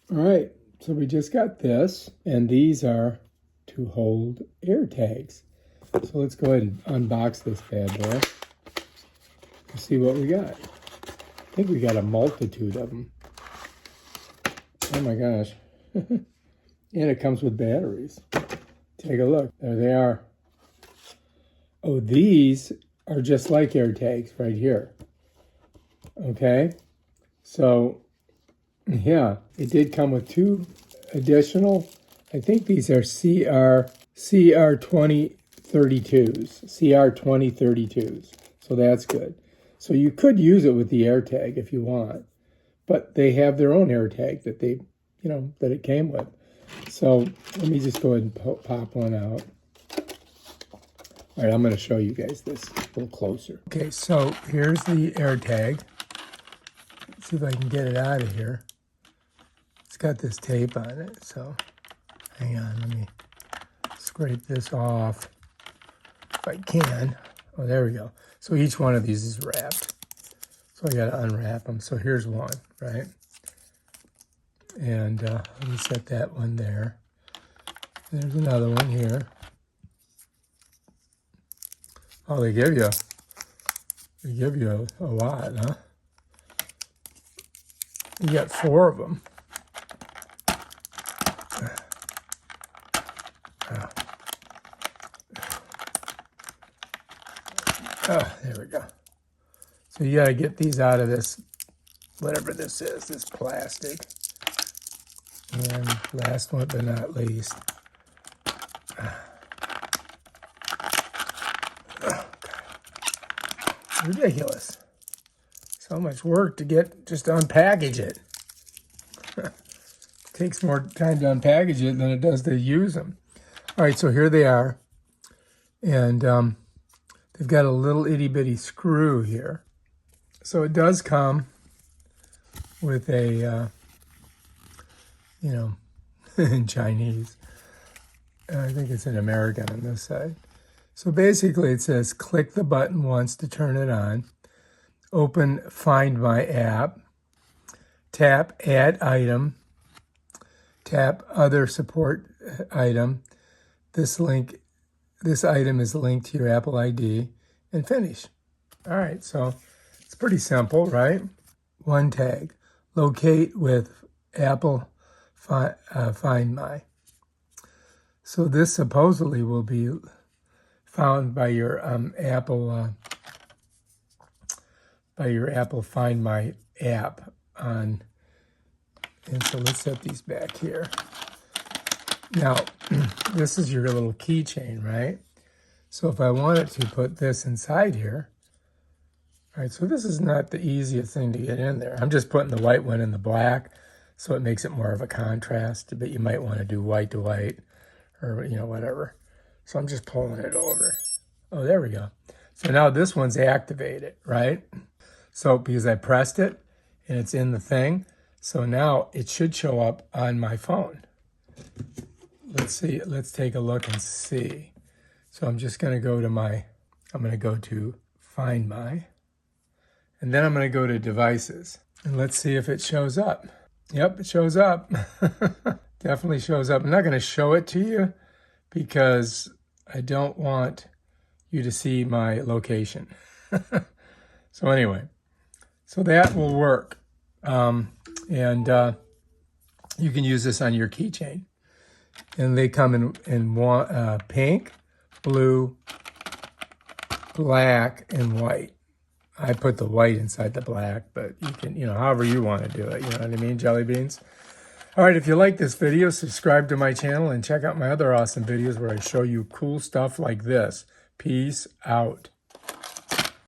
All right, so we just got this, and these are to hold air tags. So let's go ahead and unbox this bad boy and see what we got. I think we got a multitude of them. Oh my gosh. And it comes with batteries. Take a look. There they are. Oh, these are just like air tags right here. Okay. So, yeah, it did come with 2 additional. I think these are CR2032s. So that's good. So you could use it with the air tag if you want, but they have their own air tag that they, that it came with. So let me just go ahead and pop one out. All right, I'm going to show you guys this a little closer. Okay, so here's the air tag. Let's see if I can get it out of here. It's got this tape on it, so hang on, let me scrape this off if I can. Oh, there we go. So each one of these is wrapped. So I got to unwrap them. So here's one, right? And let me set that one there. There's another one here. Oh, they give you a lot, huh? You got 4 of them. Oh, there we go. So you got to get these out of this, whatever this is, this plastic. And last one but not least. Ridiculous. So much work to just to unpackage it. Takes more time to unpackage it than it does to use them. All right, so here they are. And they've got a little itty bitty screw here. So it does come with a, in Chinese. I think it's in American on this side. So basically it says, click the button once to turn it on. Open Find My app. Tap Add Item. Tap Other Support Item. This item is linked to your Apple ID. And finish. All right, so it's pretty simple, right? 1 tag. Locate with Apple Find My. So this supposedly will be found by your Apple Find My app on. And so let's set these back here. Now, this is your little keychain, right? So if I wanted to put this inside here, all right, so this is not the easiest thing to get in there. I'm just putting the white one in the black, so it makes it more of a contrast, but you might want to do white to white or, whatever. So I'm just pulling it over. Oh, there we go. So now this one's activated, right? So because I pressed it and it's in the thing, so now it should show up on my phone. Let's see, let's take a look and see. So I'm just going to go to Find My, and then I'm going to go to Devices, and let's see if it shows up. Yep, it shows up. Definitely shows up. I'm not going to show it to you because I don't want you to see my location. So anyway, so that will work. And you can use this on your keychain. And they come in pink, blue, black, and white. I put the white inside the black, but you can, however you want to do it. You know what I mean, jelly beans? All right, if you like this video, subscribe to my channel and check out my other awesome videos where I show you cool stuff like this. Peace out.